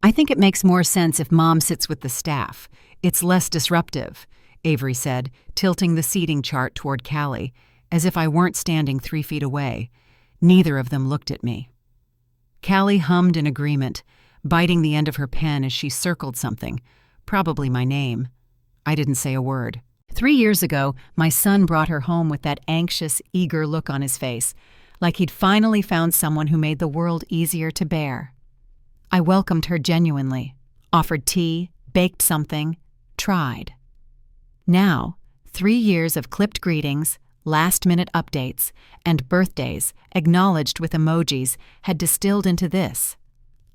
I think it makes more sense if Mom sits with the staff. It's less disruptive, Avery said, tilting the seating chart toward Callie, as if I weren't standing 3 feet away. Neither of them looked at me. Callie hummed in agreement, biting the end of her pen as she circled something, probably my name. I didn't say a word. 3 years ago, my son brought her home with that anxious, eager look on his face, like he'd finally found someone who made the world easier to bear. I welcomed her genuinely, offered tea, baked something, tried. Now, 3 years of clipped greetings, last-minute updates, and birthdays acknowledged with emojis had distilled into this.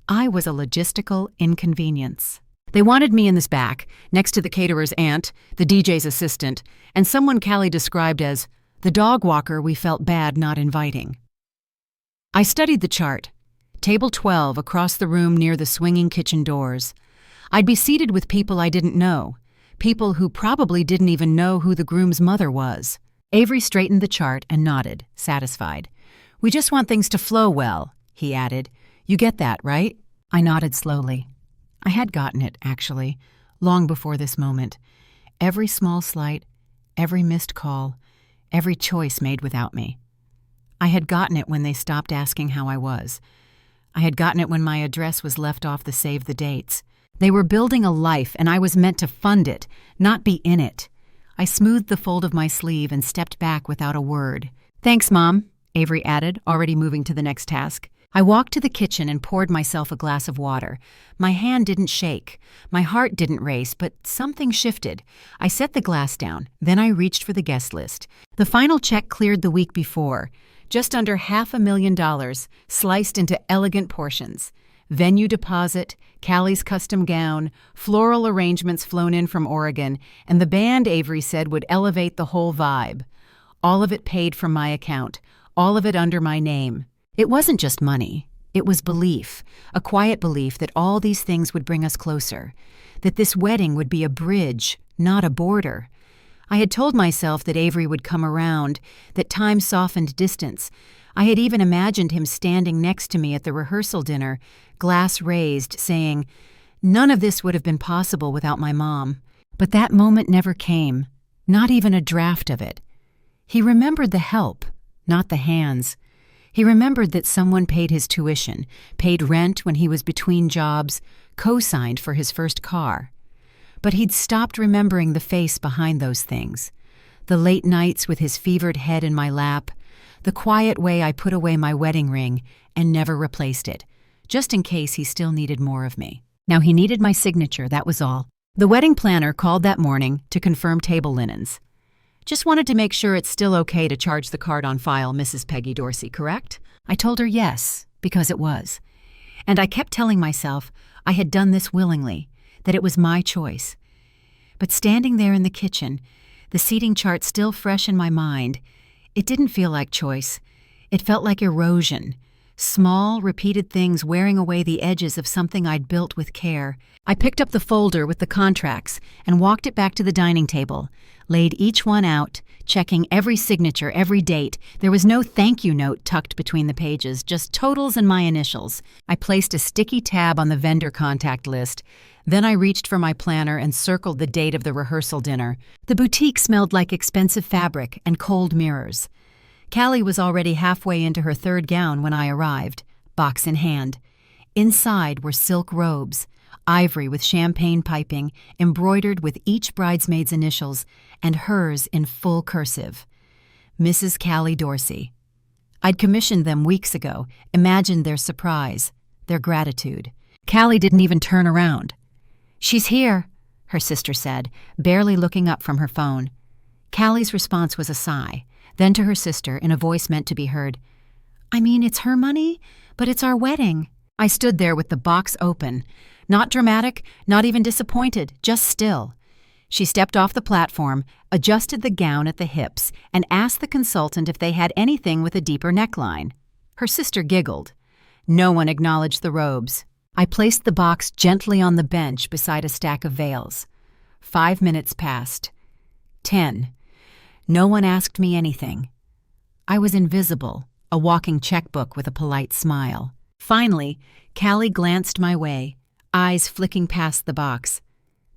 I was a logistical inconvenience. They wanted me in this back, next to the caterer's aunt, the DJ's assistant, and someone Callie described as the dog walker we felt bad not inviting. I studied the chart. Table 12 across the room near the swinging kitchen doors. I'd be seated with people I didn't know, people who probably didn't even know who the groom's mother was. Avery straightened the chart and nodded, satisfied. "We just want things to flow well," he added. "You get that, right?" I nodded slowly. I had gotten it, actually, long before this moment. Every small slight, every missed call, every choice made without me. I had gotten it when they stopped asking how I was. I had gotten it when my address was left off the save the dates. They were building a life, and I was meant to fund it, not be in it. I smoothed the fold of my sleeve and stepped back without a word. "Thanks, Mom," Avery added, already moving to the next task. I walked to the kitchen and poured myself a glass of water. My hand didn't shake. My heart didn't race, but something shifted. I set the glass down. Then I reached for the guest list. The final check cleared the week before. Just under $500,000, sliced into elegant portions. Venue deposit, Callie's custom gown, floral arrangements flown in from Oregon, and the band Avery said would elevate the whole vibe. All of it paid from my account. All of it under my name. It wasn't just money. It was belief, a quiet belief that all these things would bring us closer, that this wedding would be a bridge, not a border. I had told myself that Avery would come around, that time softened distance. I had even imagined him standing next to me at the rehearsal dinner, glass raised, saying, "None of this would have been possible without my mom." But that moment never came, not even a draft of it. He remembered the help, not the hands. He remembered that someone paid his tuition, paid rent when he was between jobs, co-signed for his first car. But he'd stopped remembering the face behind those things. The late nights with his fevered head in my lap, the quiet way I put away my wedding ring and never replaced it, just in case he still needed more of me. Now he needed my signature, that was all. The wedding planner called that morning to confirm table linens. "Just wanted to make sure it's still okay to charge the card on file, Mrs. Peggy Dorsey, correct?" I told her yes, because it was. And I kept telling myself I had done this willingly, that it was my choice. But standing there in the kitchen, the seating chart still fresh in my mind, it didn't feel like choice. It felt like erosion. Small, repeated things wearing away the edges of something I'd built with care. I picked up the folder with the contracts and walked it back to the dining table, laid each one out, checking every signature, every date. There was no thank you note tucked between the pages, just totals and my initials. I placed a sticky tab on the vendor contact list. Then I reached for my planner and circled the date of the rehearsal dinner. The boutique smelled like expensive fabric and cold mirrors. Callie was already halfway into her third gown when I arrived, box in hand. Inside were silk robes, ivory with champagne piping, embroidered with each bridesmaid's initials, and hers in full cursive. Mrs. Callie Dorsey. I'd commissioned them weeks ago, imagined their surprise, their gratitude. Callie didn't even turn around. "She's here," her sister said, barely looking up from her phone. Callie's response was a sigh. Then to her sister, in a voice meant to be heard, "I mean, it's her money, but it's our wedding." I stood there with the box open. Not dramatic, not even disappointed, just still. She stepped off the platform, adjusted the gown at the hips, and asked the consultant if they had anything with a deeper neckline. Her sister giggled. No one acknowledged the robes. I placed the box gently on the bench beside a stack of veils. 5 minutes passed. 10. No one asked me anything. I was invisible, a walking checkbook with a polite smile. Finally, Callie glanced my way, eyes flicking past the box.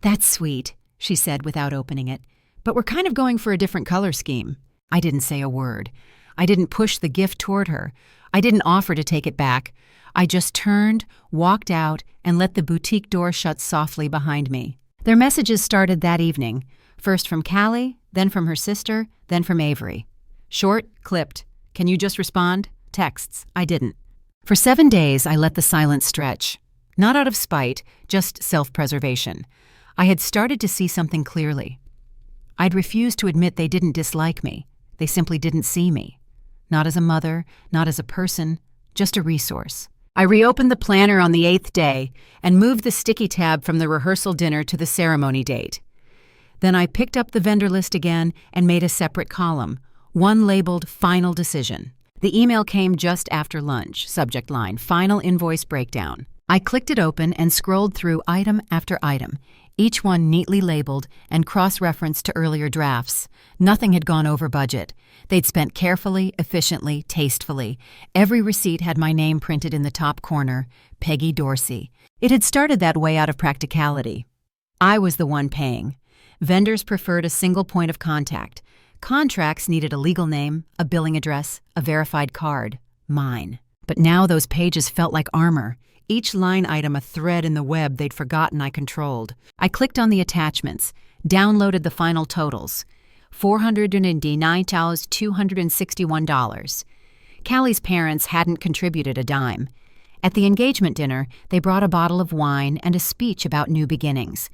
"That's sweet," she said without opening it, "but we're kind of going for a different color scheme." I didn't say a word. I didn't push the gift toward her. I didn't offer to take it back. I just turned, walked out, and let the boutique door shut softly behind me. Their messages started that evening, first from Callie, then from her sister, then from Avery. Short, clipped. "Can you just respond?" Texts. I didn't. For 7 days, I let the silence stretch. Not out of spite, just self-preservation. I had started to see something clearly. I'd refused to admit they didn't dislike me. They simply didn't see me. Not as a mother, not as a person, just a resource. I reopened the planner on the 8th day and moved the sticky tab from the rehearsal dinner to the ceremony date. Then I picked up the vendor list again and made a separate column, one labeled Final Decision. The email came just after lunch, subject line, Final Invoice Breakdown. I clicked it open and scrolled through item after item, each one neatly labeled and cross-referenced to earlier drafts. Nothing had gone over budget. They'd spent carefully, efficiently, tastefully. Every receipt had my name printed in the top corner, Peggy Dorsey. It had started that way out of practicality. I was the one paying. Vendors preferred a single point of contact. Contracts needed a legal name, a billing address, a verified card. Mine. But now those pages felt like armor. Each line item a thread in the web they'd forgotten I controlled. I clicked on the attachments, downloaded the final totals. $499,261. Callie's parents hadn't contributed a dime. At the engagement dinner, they brought a bottle of wine and a speech about new beginnings.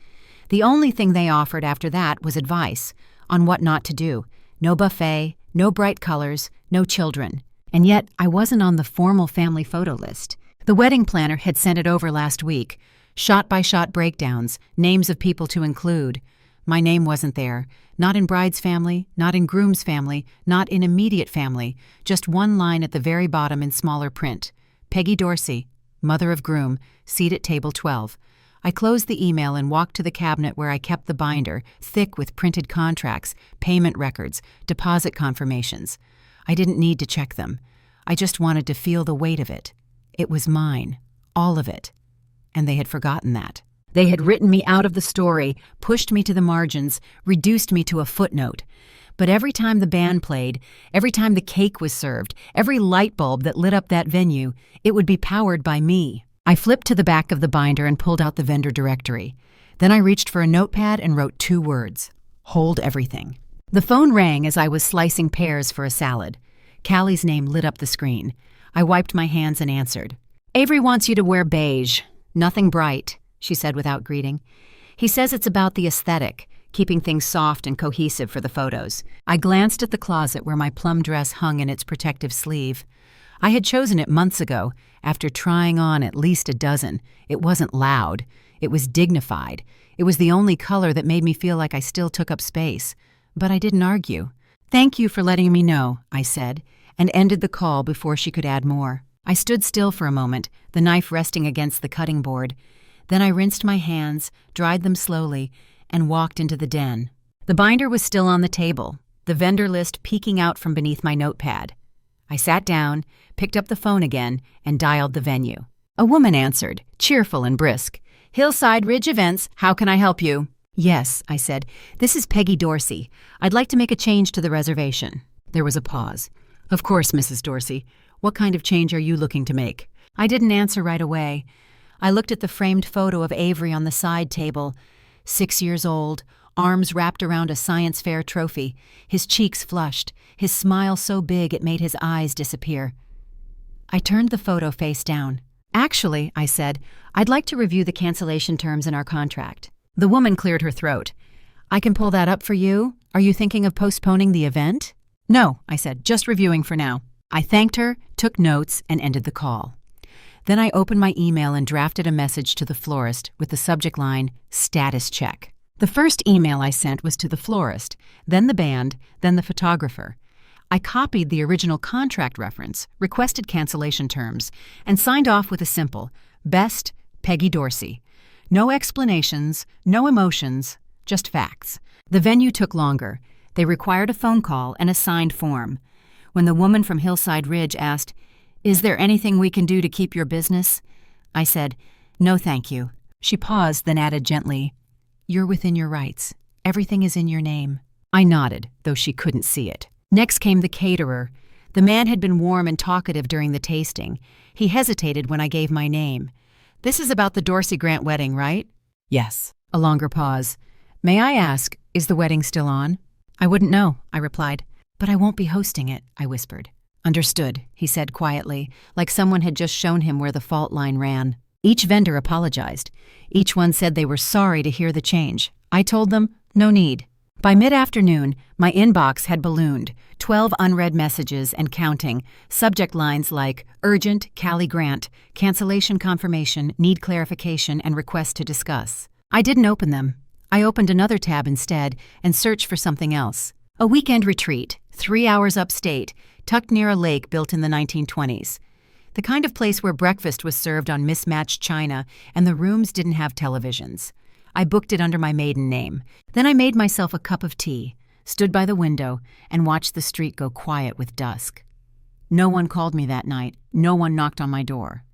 The only thing they offered after that was advice on what not to do. No buffet, no bright colors, no children. And yet, I wasn't on the formal family photo list. The wedding planner had sent it over last week. Shot-by-shot breakdowns, names of people to include. My name wasn't there. Not in bride's family, not in groom's family, not in immediate family. Just one line at the very bottom in smaller print. Peggy Dorsey, mother of groom, seat at table 12. I closed the email and walked to the cabinet where I kept the binder, thick with printed contracts, payment records, deposit confirmations. I didn't need to check them. I just wanted to feel the weight of it. It was mine, all of it. And they had forgotten that. They had written me out of the story, pushed me to the margins, reduced me to a footnote. But every time the band played, every time the cake was served, every light bulb that lit up that venue, it would be powered by me. I flipped to the back of the binder and pulled out the vendor directory. Then I reached for a notepad and wrote 2 words. Hold everything. The phone rang as I was slicing pears for a salad. Callie's name lit up the screen. I wiped my hands and answered. "Avery wants you to wear beige. Nothing bright," she said without greeting. "He says it's about the aesthetic, keeping things soft and cohesive for the photos." I glanced at the closet where my plum dress hung in its protective sleeve. I had chosen it months ago, after trying on at least a dozen. It wasn't loud. It was dignified. It was the only color that made me feel like I still took up space. But I didn't argue. "Thank you for letting me know," I said, and ended the call before she could add more. I stood still for a moment, the knife resting against the cutting board. Then I rinsed my hands, dried them slowly, and walked into the den. The binder was still on the table, the vendor list peeking out from beneath my notepad. I sat down, picked up the phone again, and dialed the venue. A woman answered, cheerful and brisk. "Hillside Ridge Events, how can I help you?" "Yes," I said. "This is Peggy Dorsey. I'd like to make a change to the reservation." There was a pause. "Of course, Mrs. Dorsey. What kind of change are you looking to make?" I didn't answer right away. I looked at the framed photo of Avery on the side table. 6 years old, arms wrapped around a science fair trophy, his cheeks flushed, his smile so big it made his eyes disappear. I turned the photo face down. "Actually," I said, "I'd like to review the cancellation terms in our contract." The woman cleared her throat. "I can pull that up for you? Are you thinking of postponing the event?" "No," I said, "just reviewing for now." I thanked her, took notes, and ended the call. Then I opened my email and drafted a message to the florist with the subject line, "Status Check." The first email I sent was to the florist, then the band, then the photographer. I copied the original contract reference, requested cancellation terms, and signed off with a simple, "Best, Peggy Dorsey." No explanations, no emotions, just facts. The venue took longer. They required a phone call and a signed form. When the woman from Hillside Ridge asked, "Is there anything we can do to keep your business?" I said, "No, thank you. She paused, then added gently, "You're within your rights. Everything is in your name." I nodded, though she couldn't see it. Next came the caterer. The man had been warm and talkative during the tasting. He hesitated when I gave my name. "This is about the Dorsey Grant wedding, right?" "Yes." A longer pause. "May I ask, is the wedding still on?" "I wouldn't know," I replied. "But I won't be hosting it," I whispered. "Understood," he said quietly, like someone had just shown him where the fault line ran. Each vendor apologized. Each one said they were sorry to hear the change. I told them, no need. By mid-afternoon, my inbox had ballooned, 12 unread messages and counting, subject lines like urgent, Callie Grant, cancellation confirmation, need clarification, and request to discuss. I didn't open them. I opened another tab instead and searched for something else. A weekend retreat, 3 hours upstate, tucked near a lake built in the 1920s. The kind of place where breakfast was served on mismatched china and the rooms didn't have televisions. I booked it under my maiden name. Then I made myself a cup of tea, stood by the window, and watched the street go quiet with dusk. No one called me that night. No one knocked on my door.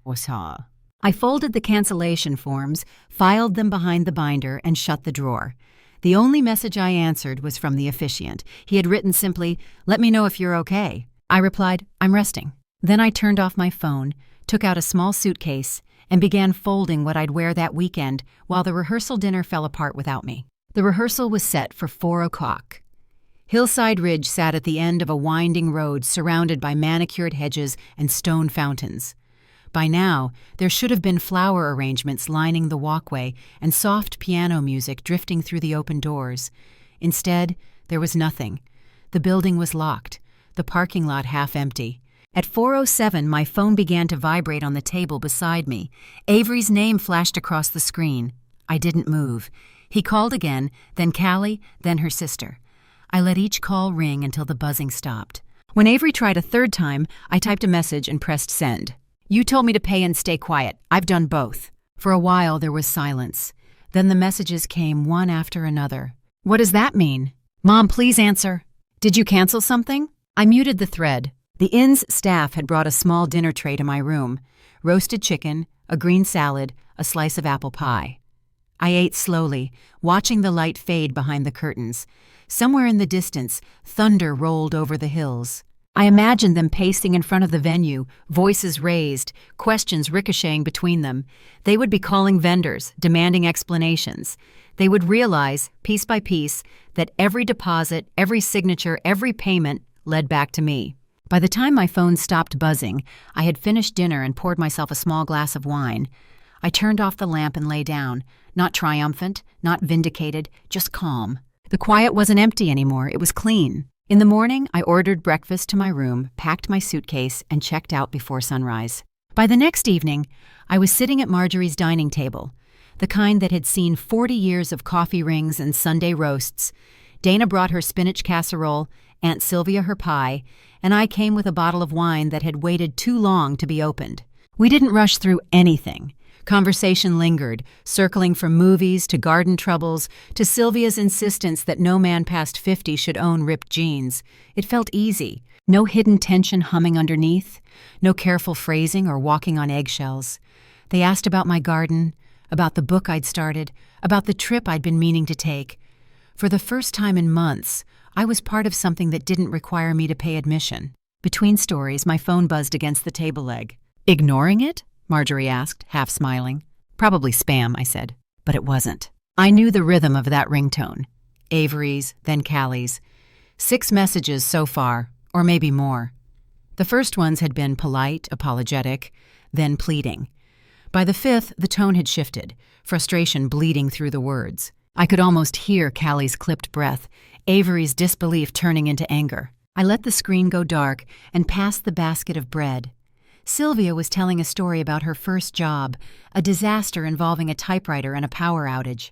I folded the cancellation forms, filed them behind the binder, and shut the drawer. The only message I answered was from the officiant. He had written simply, "Let me know if you're okay." I replied, "I'm resting." Then I turned off my phone, took out a small suitcase, and began folding what I'd wear that weekend while the rehearsal dinner fell apart without me. The rehearsal was set for 4 o'clock. Hillside Ridge sat at the end of a winding road surrounded by manicured hedges and stone fountains. By now, there should have been flower arrangements lining the walkway and soft piano music drifting through the open doors. Instead, there was nothing. The building was locked, the parking lot half empty. At 4:07, my phone began to vibrate on the table beside me. Avery's name flashed across the screen. I didn't move. He called again, then Callie, then her sister. I let each call ring until the buzzing stopped. When Avery tried a third time, I typed a message and pressed send. "You told me to pay and stay quiet. I've done both." For a while, there was silence. Then the messages came one after another. "What does that mean?" "Mom, please answer." "Did you cancel something?" I muted the thread. The inn's staff had brought a small dinner tray to my room. Roasted chicken, a green salad, a slice of apple pie. I ate slowly, watching the light fade behind the curtains. Somewhere in the distance, thunder rolled over the hills. I imagined them pacing in front of the venue, voices raised, questions ricocheting between them. They would be calling vendors, demanding explanations. They would realize, piece by piece, that every deposit, every signature, every payment led back to me. By the time my phone stopped buzzing, I had finished dinner and poured myself a small glass of wine. I turned off the lamp and lay down, not triumphant, not vindicated, just calm. The quiet wasn't empty anymore, it was clean. In the morning, I ordered breakfast to my room, packed my suitcase, and checked out before sunrise. By the next evening, I was sitting at Marjorie's dining table, the kind that had seen 40 years of coffee rings and Sunday roasts. Dana brought her spinach casserole, Aunt Sylvia her pie, and I came with a bottle of wine that had waited too long to be opened. We didn't rush through anything. Conversation lingered, circling from movies to garden troubles to Sylvia's insistence that no man past 50 should own ripped jeans. It felt easy. No hidden tension humming underneath, no careful phrasing or walking on eggshells. They asked about my garden, about the book I'd started, about the trip I'd been meaning to take. For the first time in months, I was part of something that didn't require me to pay admission. Between stories, my phone buzzed against the table leg. "Ignoring it?" Marjorie asked, half smiling. "Probably spam," I said. But it wasn't. I knew the rhythm of that ringtone. Avery's, then Callie's. 6 messages so far, or maybe more. The first ones had been polite, apologetic, then pleading. By the 5th, the tone had shifted, frustration bleeding through the words. I could almost hear Callie's clipped breath, Avery's disbelief turning into anger. I let the screen go dark and passed the basket of bread. Sylvia was telling a story about her first job, a disaster involving a typewriter and a power outage.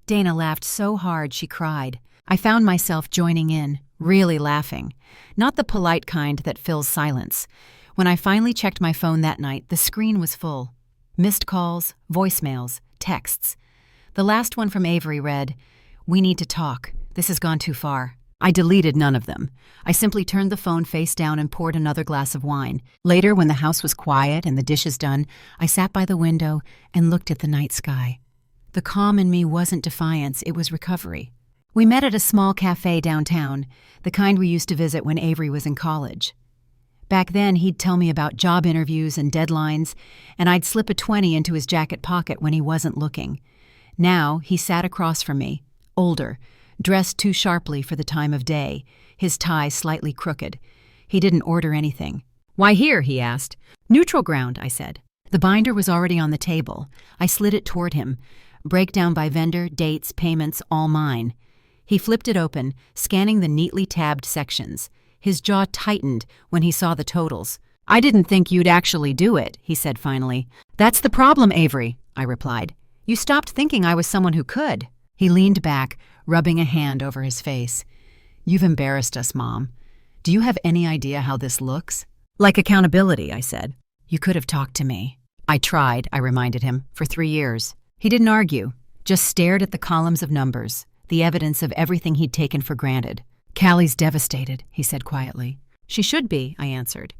Dana laughed so hard she cried. I found myself joining in, really laughing. Not the polite kind that fills silence. When I finally checked my phone that night, the screen was full. Missed calls, voicemails, texts. The last one from Avery read, "We need to talk. This has gone too far." I deleted none of them. I simply turned the phone face down and poured another glass of wine. Later, when the house was quiet and the dishes done, I sat by the window and looked at the night sky. The calm in me wasn't defiance, it was recovery. We met at a small cafe downtown, the kind we used to visit when Avery was in college. Back then, he'd tell me about job interviews and deadlines, and I'd slip a 20 into his jacket pocket when he wasn't looking. Now, he sat across from me, older, dressed too sharply for the time of day, his tie slightly crooked. He didn't order anything. "Why here?" he asked. "Neutral ground," I said. The binder was already on the table. I slid it toward him. Breakdown by vendor, dates, payments, all mine. He flipped it open, scanning the neatly tabbed sections. His jaw tightened when he saw the totals. "I didn't think you'd actually do it," he said finally. "That's the problem, Avery," I replied. "You stopped thinking I was someone who could." He leaned back, rubbing a hand over his face. "You've embarrassed us, Mom. Do you have any idea how this looks?" "Like accountability," I said. "You could have talked to me." "I tried," I reminded him, "for 3 years. He didn't argue, just stared at the columns of numbers, the evidence of everything he'd taken for granted. "Callie's devastated," he said quietly. "She should be," I answered.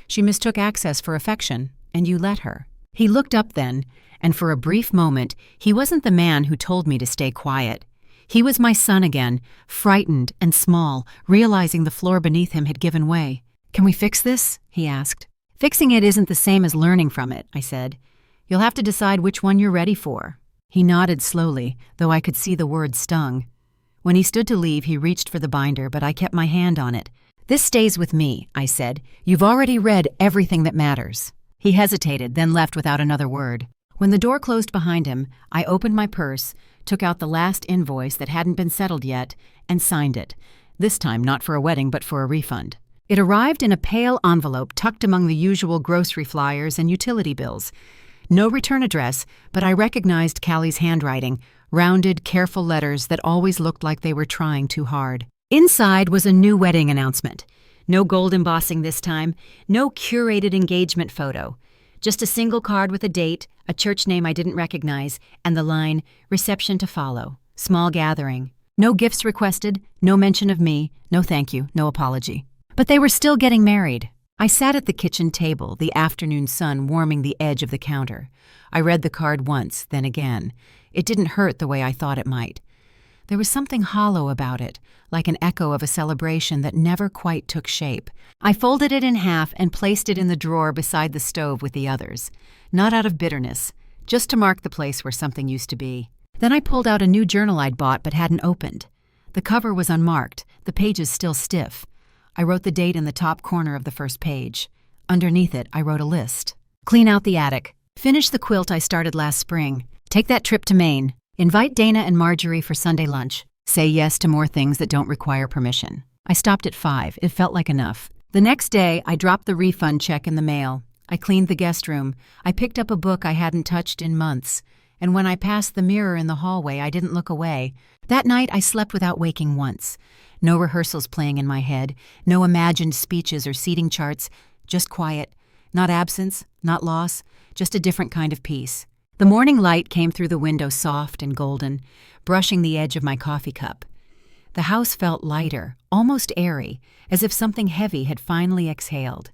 "She mistook access for affection, and you let her." He looked up then, and for a brief moment, he wasn't the man who told me to stay quiet. He was my son again, frightened and small, realizing the floor beneath him had given way. "Can we fix this?" he asked. "Fixing it isn't the same as learning from it," I said. "You'll have to decide which one you're ready for." He nodded slowly, though I could see the words stung. When he stood to leave, he reached for the binder, but I kept my hand on it. "This stays with me," I said. "You've already read everything that matters." He hesitated, then left without another word. When the door closed behind him, I opened my purse, took out the last invoice that hadn't been settled yet, and signed it. This time not for a wedding, but for a refund. It arrived in a pale envelope tucked among the usual grocery flyers and utility bills. No return address, but I recognized Callie's handwriting, rounded, careful letters that always looked like they were trying too hard. Inside was a new wedding announcement. No gold embossing this time, no curated engagement photo. Just a single card with a date, a church name I didn't recognize, and the line, "Reception to follow. Small gathering." No gifts requested, no mention of me, no thank you, no apology. But they were still getting married. I sat at the kitchen table, the afternoon sun warming the edge of the counter. I read the card once, then again. It didn't hurt the way I thought it might. There was something hollow about it, like an echo of a celebration that never quite took shape. I folded it in half and placed it in the drawer beside the stove with the others. Not out of bitterness, just to mark the place where something used to be. Then I pulled out a new journal I'd bought but hadn't opened. The cover was unmarked, the pages still stiff. I wrote the date in the top corner of the first page. Underneath it, I wrote a list. Clean out the attic. Finish the quilt I started last spring. Take that trip to Maine. Invite Dana and Marjorie for Sunday lunch. Say yes to more things that don't require permission. I stopped at 5. It felt like enough. The next day, I dropped the refund check in the mail. I cleaned the guest room. I picked up a book I hadn't touched in months. And when I passed the mirror in the hallway, I didn't look away. That night, I slept without waking once. No rehearsals playing in my head, no imagined speeches or seating charts, just quiet. Not absence, not loss, just a different kind of peace. The morning light came through the window soft and golden, brushing the edge of my coffee cup. The house felt lighter, almost airy, as if something heavy had finally exhaled.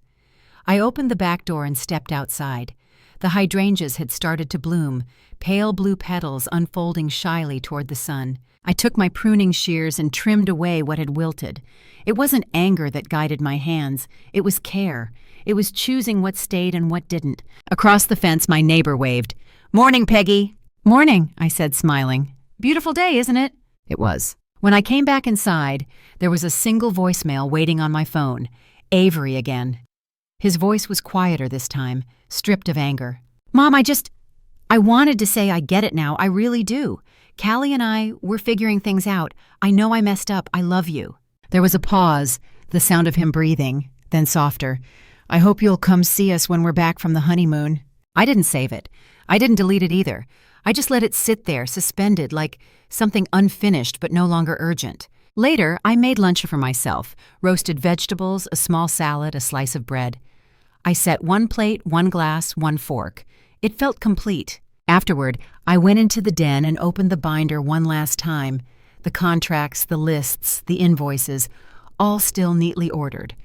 I opened the back door and stepped outside. The hydrangeas had started to bloom, pale blue petals unfolding shyly toward the sun. I took my pruning shears and trimmed away what had wilted. It wasn't anger that guided my hands. It was care. It was choosing what stayed and what didn't. Across the fence, my neighbor waved. "Morning, Peggy." "Morning," I said, smiling. "Beautiful day, isn't it?" It was. When I came back inside, there was a single voicemail waiting on my phone. Avery again. His voice was quieter this time, stripped of anger. "Mom, I wanted to say I get it now. I really do. Callie and we're figuring things out. I know I messed up. I love you." There was a pause, the sound of him breathing, then softer. "I hope you'll come see us when we're back from the honeymoon." I didn't save it. I didn't delete it either. I just let it sit there, suspended, like something unfinished but no longer urgent. Later, I made lunch for myself, roasted vegetables, a small salad, a slice of bread. I set 1 plate, 1 glass, 1 fork. It felt complete. Afterward, I went into the den and opened the binder one last time. The contracts, the lists, the invoices, all still neatly ordered.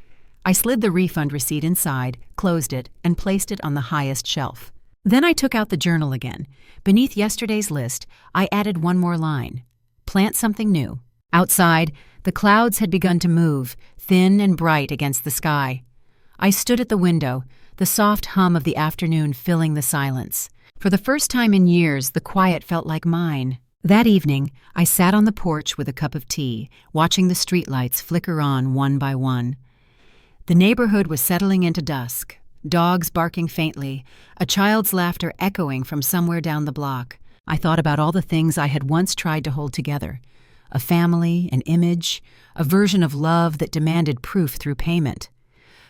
I slid the refund receipt inside, closed it, and placed it on the highest shelf. Then I took out the journal again. Beneath yesterday's list, I added one more line. Plant something new. Outside, the clouds had begun to move, thin and bright against the sky. I stood at the window, the soft hum of the afternoon filling the silence. For the first time in years, the quiet felt like mine. That evening, I sat on the porch with a cup of tea, watching the streetlights flicker on one by one. The neighborhood was settling into dusk, dogs barking faintly, a child's laughter echoing from somewhere down the block. I thought about all the things I had once tried to hold together. A family, an image, a version of love that demanded proof through payment.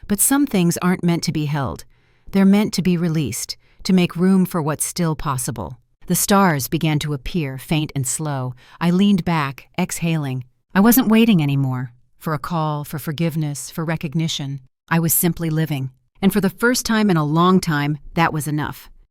But some things aren't meant to be held. They're meant to be released, to make room for what's still possible. The stars began to appear, faint and slow. I leaned back, exhaling. I wasn't waiting anymore. For a call, for forgiveness, for recognition. I was simply living. And for the first time in a long time, that was enough.